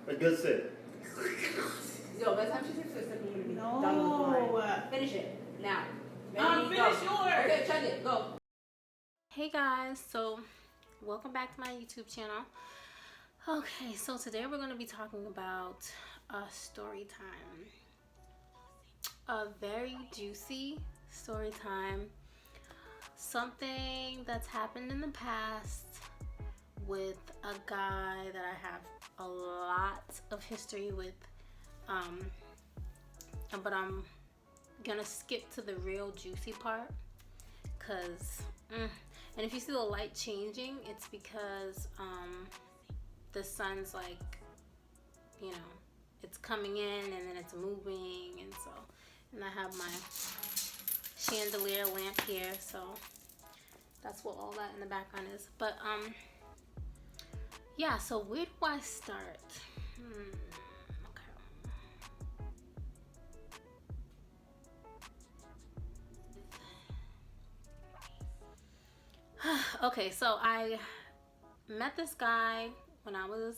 A good sip. Yo, by the time she takes a sip, you're gonna be No. done with the wine. Finish it now. Ready? Finish Go. yours. Okay, chug it. Go. Hey guys, so welcome back to my YouTube channel. Okay, so today we're going to be talking about a story time. A very juicy story time. Something that's happened in the past with a guy that I have a lot of history with. But I'm gonna skip to the real juicy part, cause and if you see the light changing, it's because the sun's like, you know, it's coming in and then it's moving, and so, and I have my chandelier lamp here, so that's what all that in the background is. But yeah, so where do I start? Okay, so I met this guy when I was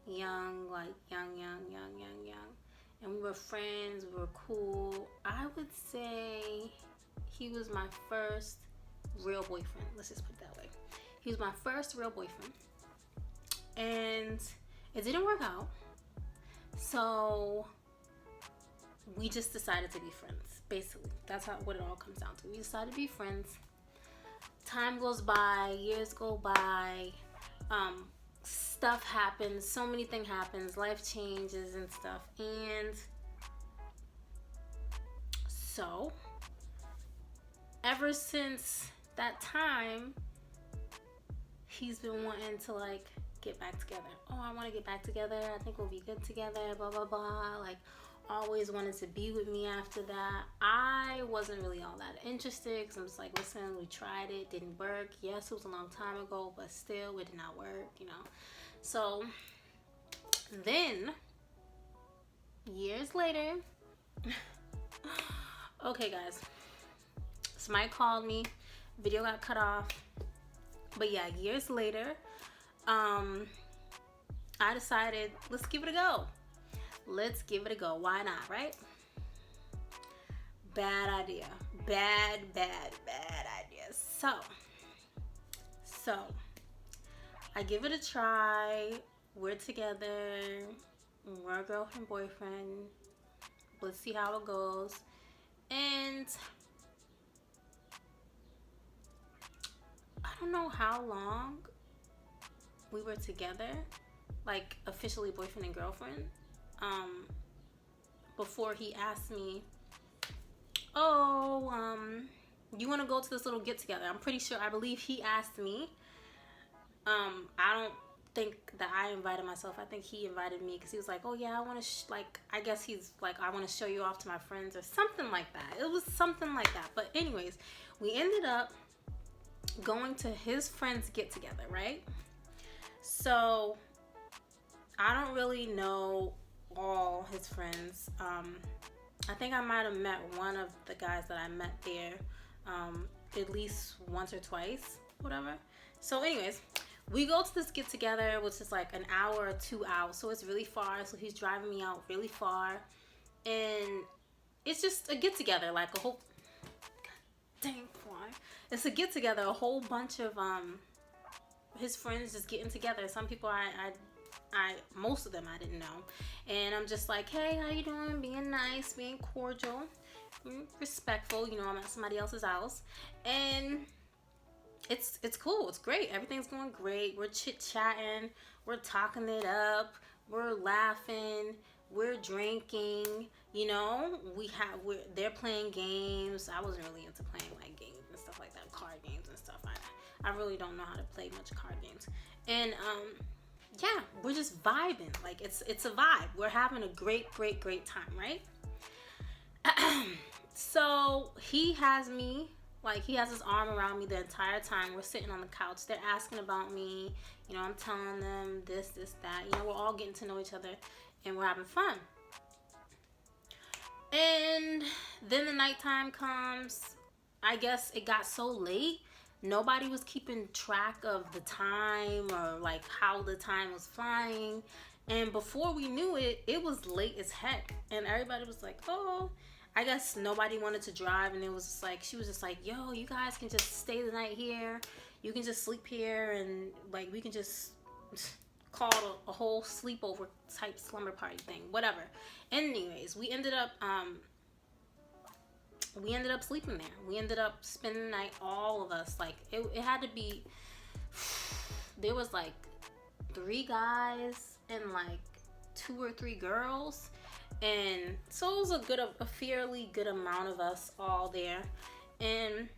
young, like young, and we were friends, we were cool. I would say he was my first real boyfriend. Let's just put it that way. He was my first real boyfriend, and it didn't work out, so we just decided to be friends. Basically, that's what it all comes down to. We decided to be friends. Time goes by, years go by, stuff happens, so many things happens, life changes and stuff, and so ever since that time, he's been wanting to like get back together. Oh, I want to get back together. I think we'll be good together. Blah blah blah. Like, always wanted to be with me after that. I wasn't really all that interested, because I'm just like, listen, we tried it, didn't work. Yes, it was a long time ago, but still, it did not work, you know. So then years later, okay guys, somebody called me, video got cut off, but yeah, years later, I decided, let's give it a go. Let's give it a go. Why not, right? Bad idea. Bad idea. So I give it a try. We're together. We're girlfriend, boyfriend. Let's see how it goes. And I don't know how long we were together, like officially boyfriend and girlfriend, before he asked me, oh, you want to go to this little get together? I believe he asked me. I don't think that I invited myself. I think he invited me, because he was like, oh yeah, I want to I guess he's like, I want to show you off to my friends or something like that. It was something like that. But anyways, we ended up going to his friends get together, right? So I don't really know all his friends. I think I might have met one of the guys that I met there at least once or twice, whatever. So anyways, we go to this get together, which is like an hour or 2 hours, so it's really far. So he's driving me out really far, and it's just a get together, like a whole, God dang fly. It's a get together, a whole bunch of his friends just getting together. Some people most of them I didn't know, and I'm just like, hey, how you doing? Being nice, being cordial, respectful, you know. I'm at somebody else's house, and it's cool, it's great, everything's going great. We're chit-chatting, we're talking it up, we're laughing, we're drinking, you know. They're playing games. I wasn't really into playing like games and stuff like that, card games and stuff. I really don't know how to play much card games, and yeah, we're just vibing. Like, it's a vibe. We're having a great time, right? So he has me, like, he has his arm around me the entire time. We're sitting on the couch. They're asking about me. You know, I'm telling them this, that. You know, we're all getting to know each other, and we're having fun. And then the nighttime comes. I guess it got so late, Nobody was keeping track of the time or like how the time was flying. And before we knew it, it was late as heck. And everybody was like, oh, I guess nobody wanted to drive. And it was just like, she was just like, yo, you guys can just stay the night here. You can just sleep here. And like, we can just call it a whole sleepover type slumber party thing, whatever. Anyways, we ended up sleeping there. We ended up spending the night, all of us. Like, it had to be, there was like 3 guys and like 2 or 3 girls. And so it was a fairly good amount of us all there. And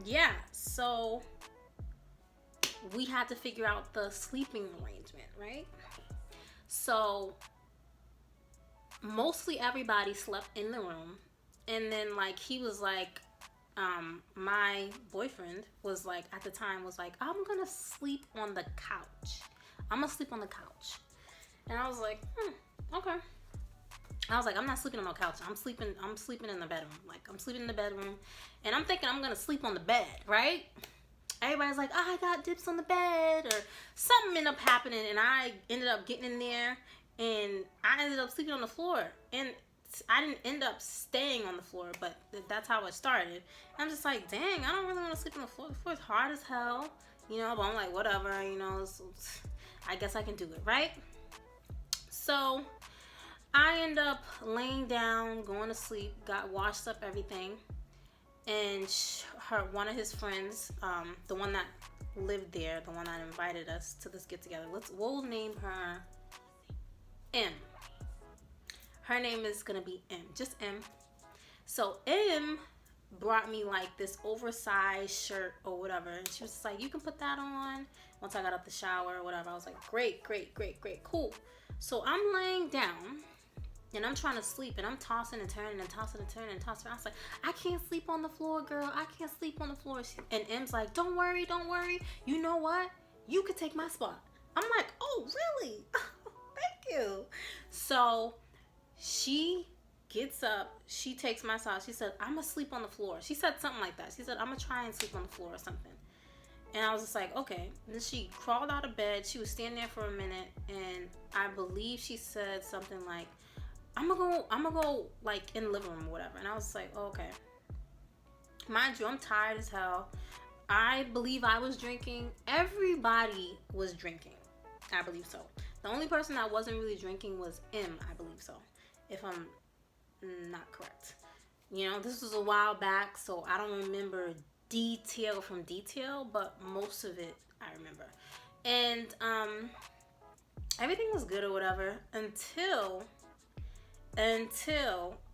yeah, so we had to figure out the sleeping arrangement, right? So mostly everybody slept in the room. And then like he was like, my boyfriend was like, at the time was like, I'm gonna sleep on the couch. I'm gonna sleep on the couch. And I was like, okay. I was like, I'm not sleeping on my couch. I'm sleeping in the bedroom. Like, I'm sleeping in the bedroom. And I'm thinking I'm gonna sleep on the bed, right? Everybody's like, oh, I got dips on the bed, or something ended up happening, and I ended up getting in there, and I ended up sleeping on the floor. And I didn't end up staying on the floor, but that's how it started. And I'm just like, dang, I don't really want to sleep on the floor. The floor is hard as hell, you know, but I'm like, whatever, you know, I guess I can do it, right? So I end up laying down, going to sleep, got washed up, everything. And one of his friends, the one that lived there, the one that invited us to this get together, we'll name her M. Her name is gonna be M, just M. So M brought me like this oversized shirt or whatever, and she was just like, you can put that on. Once I got out the shower or whatever, I was like, great, cool. So I'm laying down and I'm trying to sleep, and I'm tossing and turning and tossing and turning and tossing. I was like, I can't sleep on the floor, girl. I can't sleep on the floor. And M's like, don't worry. You know what? You could take my spot. I'm like, oh, really? Thank you. So she gets up. She takes my side. She said, I'm going to sleep on the floor. She said something like that. She said, I'm going to try and sleep on the floor or something. And I was just like, okay. And then she crawled out of bed. She was standing there for a minute. And I believe she said something like, I'm gonna go like in the living room or whatever. And I was like, oh, okay. Mind you, I'm tired as hell. I believe I was drinking. Everybody was drinking. I believe so. The only person that wasn't really drinking was M, I believe so. If I'm not correct. You know, this was a while back, so I don't remember detail from detail, but most of it I remember. And everything was good or whatever until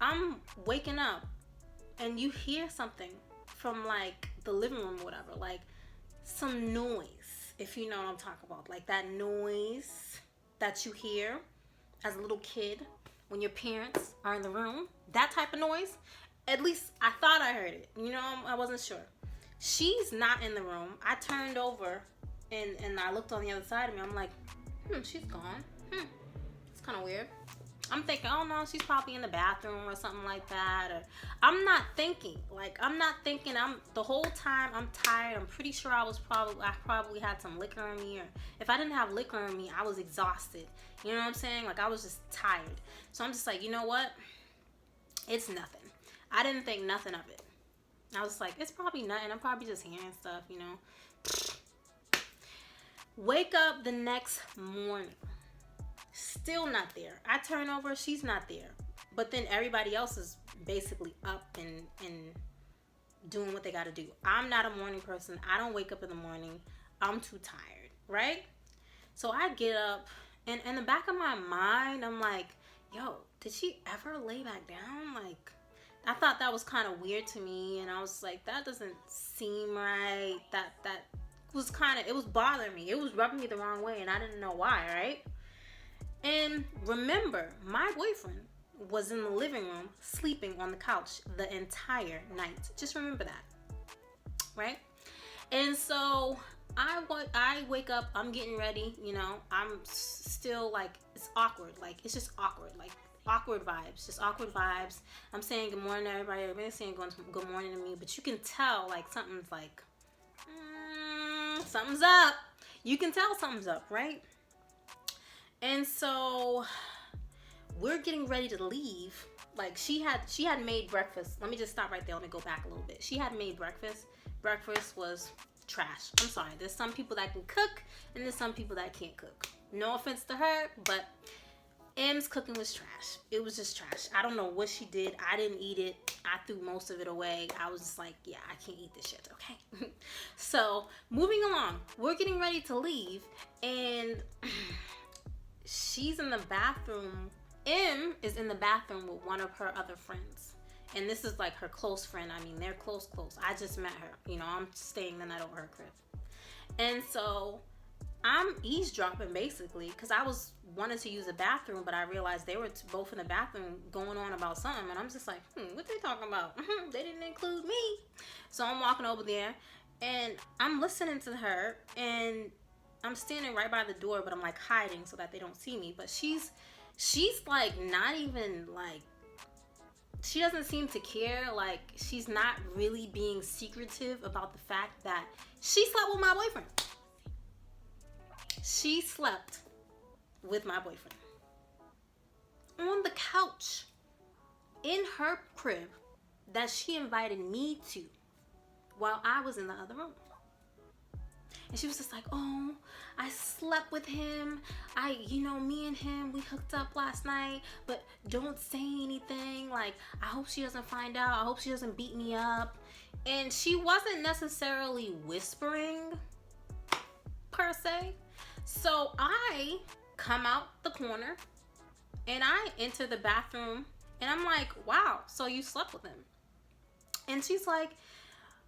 I'm waking up and you hear something from like the living room or whatever, like some noise, if you know what I'm talking about, like that noise that you hear as a little kid when your parents are in the room, that type of noise. At least I thought I heard it, you know, I wasn't sure. She's not in the room. I turned over and I looked on the other side of me. I'm like, she's gone. It's kind of weird. I'm thinking, oh no, she's probably in the bathroom or something like that. Or I'm not thinking. The whole time I'm tired. I'm pretty sure I probably had some liquor in me, or if I didn't have liquor in me, I was exhausted. You know what I'm saying? Like I was just tired. So I'm just like, you know what? It's nothing. I didn't think nothing of it. I was like, it's probably nothing. I'm probably just hearing stuff, you know. Wake up the next morning. Still not there. I turn over, she's not there. But then everybody else is basically up and doing what they got to do. I'm not a morning person. I don't wake up in the morning. I'm too tired, right? So I get up, and in the back of my mind, I'm like, yo, did she ever lay back down? Like, I thought that was kind of weird to me, and I was like, that doesn't seem right. That was it was bothering me. It was rubbing me the wrong way, and I didn't know why, right? And remember, my boyfriend was in the living room sleeping on the couch the entire night. Just remember that, right? And so I wake up, I'm getting ready, you know, I'm still like, it's awkward. Like, it's just awkward. Like, awkward vibes. Just awkward vibes. I'm saying good morning to everybody. Everybody's saying good morning to me. But you can tell, like, something's like something's up. You can tell something's up, right? And so we're getting ready to leave. Like she had made breakfast. Let me just stop right there. Let me go back a little bit. She had made breakfast. Breakfast was trash. I'm sorry. There's some people that can cook and there's some people that can't cook. No offense to her, but M's cooking was trash. It was just trash. I don't know what she did. I didn't eat it. I threw most of it away. I was just like, yeah, I can't eat this shit, okay? So, moving along. We're getting ready to leave, and she's in the bathroom. M is in the bathroom with one of her other friends. And this is like her close friend. I mean, they're close. I just met her. You know, I'm staying the night over her crib. And so I'm eavesdropping basically because I was wanted to use the bathroom, but I realized they were both in the bathroom going on about something, and I'm just like, what they talking about? They didn't include me. So I'm walking over there, and I'm listening to her, and I'm standing right by the door, but I'm like hiding so that they don't see me. But she's like not even like, she doesn't seem to care. Like she's not really being secretive about the fact that she slept with my boyfriend. She slept with my boyfriend on the couch in her crib that she invited me to while I was in the other room. And she was just like, oh, I slept with him. Me and him, we hooked up last night, but don't say anything. Like, I hope she doesn't find out. I hope she doesn't beat me up. And she wasn't necessarily whispering per se. So I come out the corner and I enter the bathroom and I'm like, wow, so you slept with him? And she's like,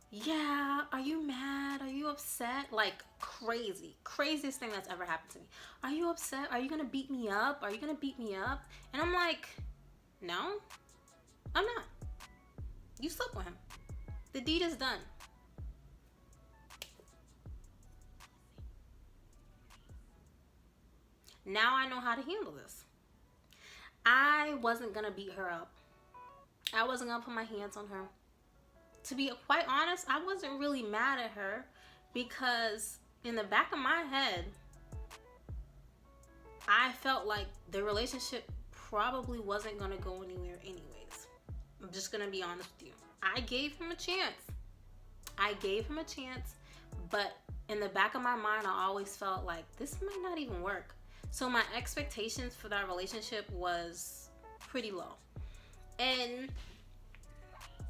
yeah, are you mad? Are you upset? Like craziest thing that's ever happened to me. Are you upset? Are you gonna beat me up? Are you gonna beat me up? And I'm like, no, I'm not. You slept with him. The deed is done. Now I know how to handle this. I wasn't gonna beat her up. I wasn't gonna put my hands on her. To be quite honest, I wasn't really mad at her because in the back of my head, I felt like the relationship probably wasn't gonna go anywhere anyways. I'm just gonna be honest with you. I gave him a chance, but in the back of my mind, I always felt like this might not even work. So my expectations for that relationship was pretty low. And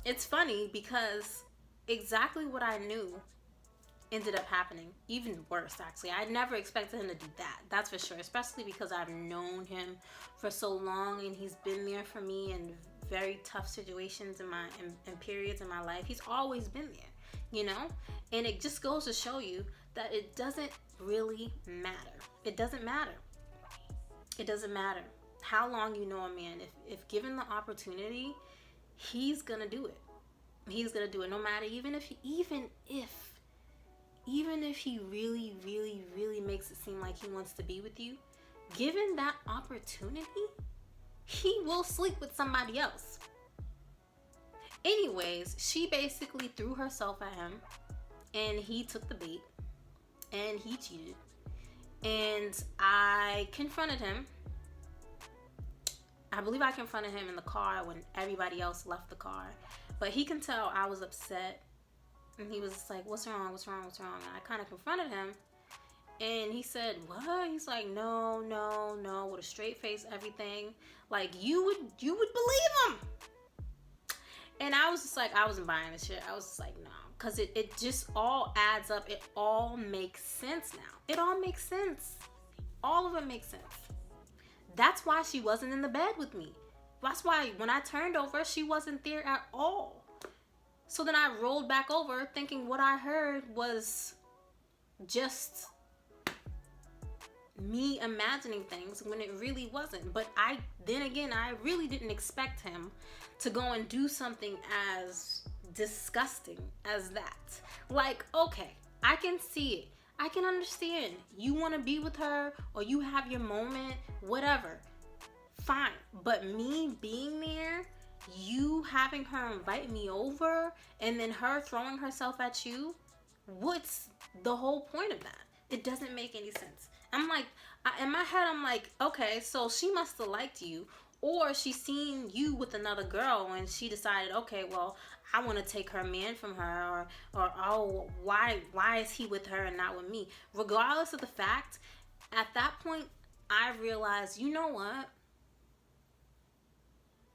it's funny because exactly what I knew ended up happening. Even worse, actually. I never expected him to do that. That's for sure. Especially because I've known him for so long and he's been there for me in very tough situations in periods in my life. He's always been there, you know? And it just goes to show you that it doesn't really matter. It doesn't matter. It doesn't matter how long you know a man. If given the opportunity, he's gonna do it. He's gonna do it no matter, even if he really, really, really makes it seem like he wants to be with you. Given that opportunity, he will sleep with somebody else. Anyways, she basically threw herself at him and he took the bait and he cheated. And I confronted him. I believe I confronted him in the car when everybody else left the car. But he can tell I was upset. And he was just like, what's wrong? And I kind of confronted him. And he said, what? He's like, no, with a straight face, everything. Like, you would believe him. And I was just like, I wasn't buying this shit. I was just like, no. Because it just all adds up. It all makes sense now. It all makes sense. All of it makes sense. That's why she wasn't in the bed with me. That's why when I turned over, she wasn't there at all. So then I rolled back over thinking what I heard was just me imagining things when it really wasn't. But I really didn't expect him to go and do something as disgusting as that. Like, okay, I can see it. I can understand. You want to be with her or you have your moment, whatever. Fine. But me being there, you having her invite me over and then her throwing herself at you, what's the whole point of that? It doesn't make any sense. I'm like, in my head, I'm like, okay, so she must have liked you, or she seen you with another girl and she decided, okay, well, I want to take her man from her, or oh, why is he with her and not with me? Regardless of the fact, at that point, I realized, you know what?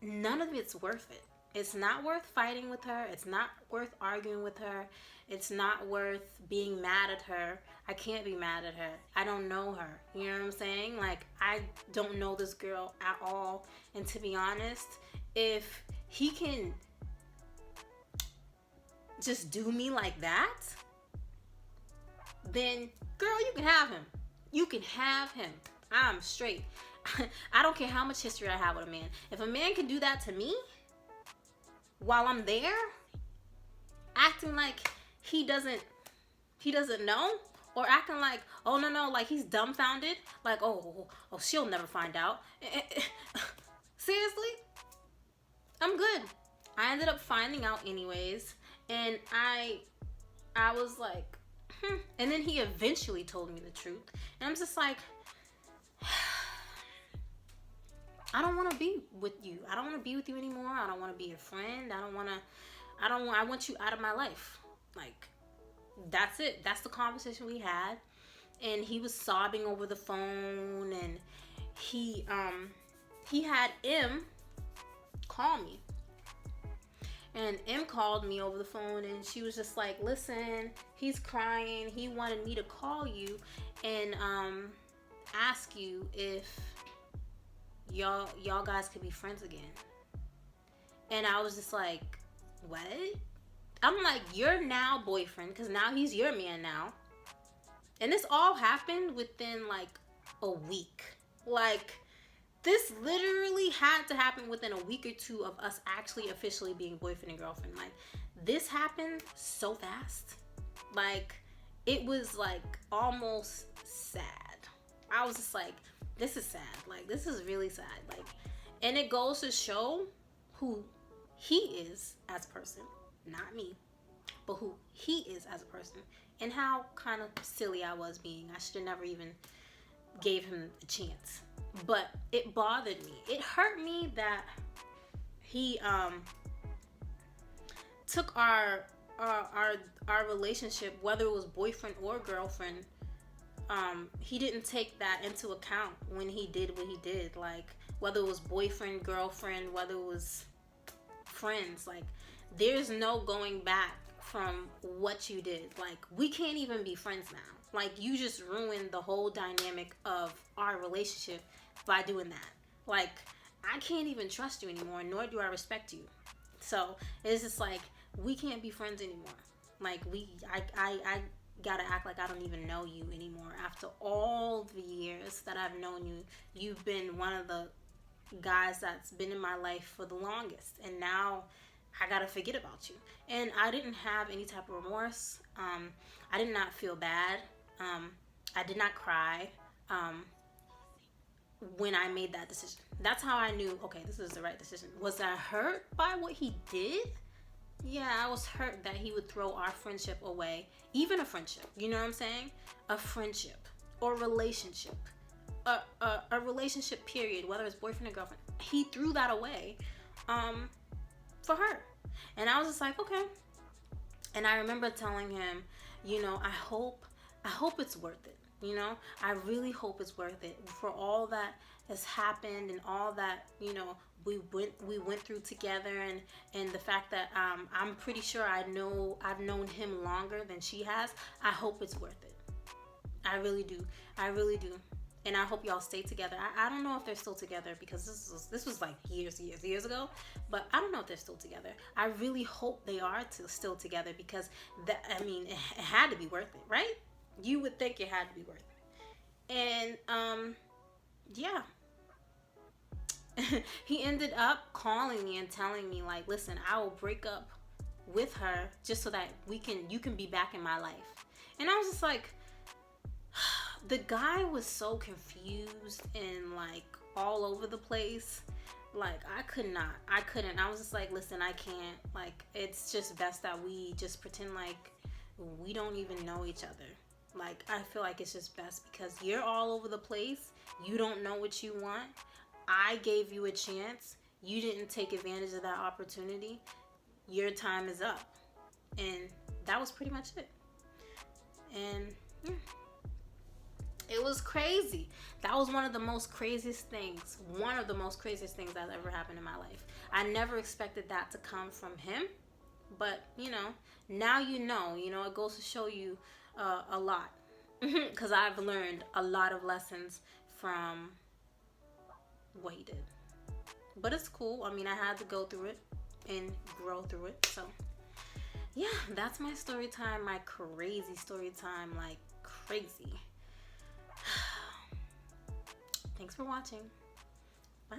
None of it's worth it. It's not worth fighting with her. It's not worth arguing with her. It's not worth being mad at her. I can't be mad at her. I don't know her. You know what I'm saying? Like, I don't know this girl at all. And to be honest, if he can just do me like that, then, girl, you can have him. You can have him. I'm straight. I don't care how much history I have with a man. If a man can do that to me while I'm there, acting like he doesn't know, or acting like, oh no, like he's dumbfounded, like oh she'll never find out. Seriously, I'm good. I ended up finding out anyways, and I was like, and then he eventually told me the truth, and I'm just like, I don't want to be with you. I don't want to be with you anymore. I don't want to be your friend. I want you out of my life. Like, that's it. That's the conversation we had. And he was sobbing over the phone, and he had M call me. And M called me over the phone, and she was just like, listen, he's crying. He wanted me to call you and ask you if y'all guys could be friends again. And I was just like, what? I'm like, you're now boyfriend, because now he's your man now. And this all happened within like a week. Like, this literally had to happen within a week or two of us actually officially being boyfriend and girlfriend. Like, this happened so fast. Like, it was like almost sad. I was just like, this is sad. Like, this is really sad. Like, and it goes to show who he is as a person, not me, but who he is as a person, and how kind of silly I was being. I should have never even gave him a chance. But it bothered me. It hurt me that he took our relationship, whether it was boyfriend or girlfriend, he didn't take that into account when he did what he did. Like, whether it was boyfriend, girlfriend, whether it was friends, like, there's no going back from what you did. Like, we can't even be friends now. Like, you just ruined the whole dynamic of our relationship by doing that. Like, I can't even trust you anymore, nor do I respect you. So it's just like, we can't be friends anymore. Like, I gotta act like I don't even know you anymore. After all the years that I've known you, you've been one of the guys that's been in my life for the longest, and now I gotta forget about you. And I didn't have any type of remorse. I did not feel bad. I did not cry when I made that decision. That's how I knew, okay, this is the right decision. Was I hurt by what he did? Yeah, I was hurt that he would throw our friendship away. Even a friendship, you know what I'm saying? A friendship or relationship. A relationship period, whether it's boyfriend or girlfriend. He threw that away for her. And I was just like, okay. And I remember telling him, you know, I hope it's worth it. You know, I really hope it's worth it for all that has happened and all that, you know, we went through together, and the fact that I'm pretty sure I've known him longer than she has. I hope it's worth it. I really do. And I hope y'all stay together. I don't know if they're still together, because this was like years ago. But I don't know if they're still together. I really hope they are still together, because it had to be worth it, right? You would think it had to be worth it. And yeah. He ended up calling me and telling me, like, listen, I will break up with her just so that you can be back in my life. And I was just like, the guy was so confused and like all over the place. Like, I couldn't. I was just like, listen, I can't. Like, it's just best that we just pretend like we don't even know each other. Like, I feel like it's just best because you're all over the place. You don't know what you want. I gave you a chance. You didn't take advantage of that opportunity. Your time is up. And that was pretty much it. And yeah, it was crazy. That was one of the most craziest things that ever happened in my life. I never expected that to come from him. But, now it goes to show you a lot. Because I've learned a lot of lessons from what he did. But it's cool. I mean, I had to go through it and grow through it. So, yeah, that's my story time. My crazy story time. Like, crazy. Thanks for watching. Bye.